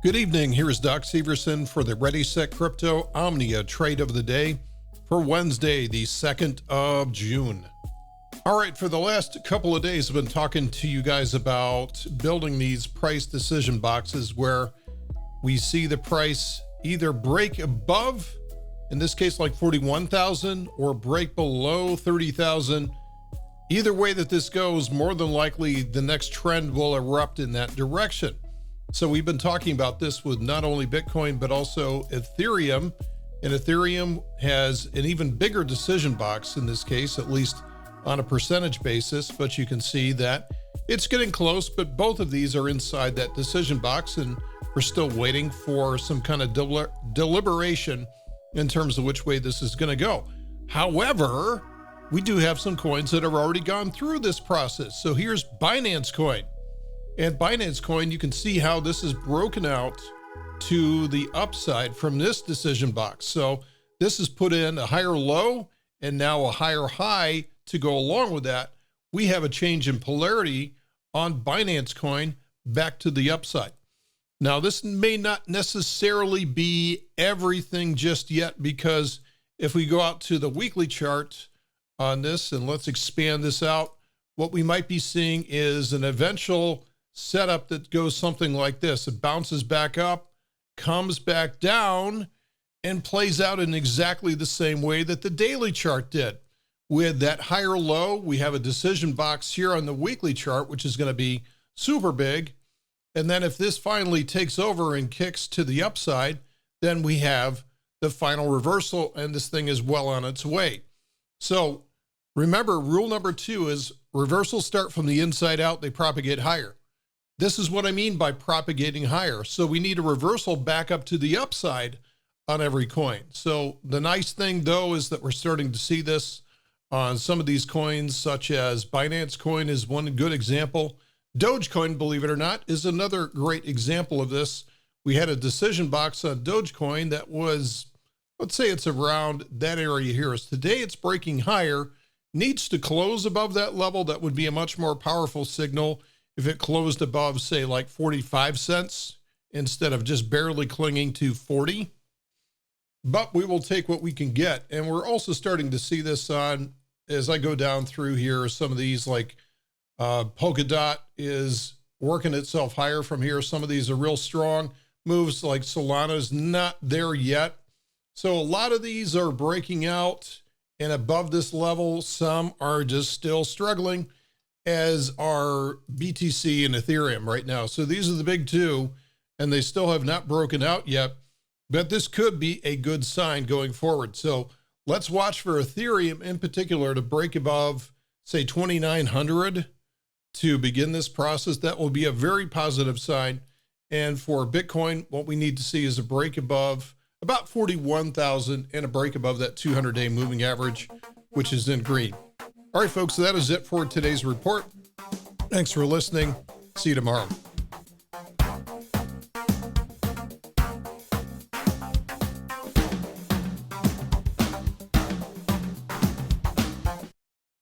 Good evening. Here is Doc Severson for the ReadySetCrypto OMNIA trade of the day for Wednesday, the 2nd of June. All right, for the last couple of days, I've been talking to you guys about building these price decision boxes where we see the price either break above, in this case, like 41,000 or break below 30,000. Either way that this goes, more than likely the next trend will erupt in that direction. So we've been talking about this with not only Bitcoin, but also Ethereum. And Ethereum has an even bigger decision box in this case, at least on a percentage basis. But you can see that it's getting close, but both of these are inside that decision box. And we're still waiting for some kind of deliberation in terms of which way this is going to go. However, we do have some coins that have already gone through this process. So here's Binance Coin. And Binance Coin, you can see how this is broken out to the upside from this decision box. So this has put in a higher low and now a higher high to go along with that. We have a change in polarity on Binance Coin back to the upside. Now, this may not necessarily be everything just yet, because if we go out to the weekly chart on this, and let's expand this out, what we might be seeing is an eventual setup that goes something like this. It bounces back up, comes back down, and plays out in exactly the same way that the daily chart did. With that higher low, we have a decision box here on the weekly chart, which is going to be super big. And then if this finally takes over and kicks to the upside, then we have the final reversal, and this thing is well on its way. So remember, rule number 2 is reversals start from the inside out, they propagate higher. This is what I mean by propagating higher. So we need a reversal back up to the upside on every coin. So the nice thing, though, is that we're starting to see this on some of these coins, such as Binance Coin is one good example. Dogecoin, believe it or not, is another great example of this. We had a decision box on Dogecoin that was, let's say it's around that area here. Today it's breaking higher, needs to close above that level. That would be a much more powerful signal if it closed above, say, like 45 cents instead of just barely clinging to 40. But we will take what we can get. And we're also starting to see this on, as I go down through here, some of these, like Polkadot is working itself higher from here. Some of these are real strong moves, like Solana's not there yet. So a lot of these are breaking out and above this level. Some are just still struggling, as are BTC and Ethereum right now. So these are the big two, and they still have not broken out yet, but this could be a good sign going forward. So let's watch for Ethereum in particular to break above, say, 2,900 to begin this process. That will be a very positive sign. And for Bitcoin, what we need to see is a break above about 41,000 and a break above that 200-day moving average, which is in green. All right, folks, so that is it for today's report. Thanks for listening. See you tomorrow.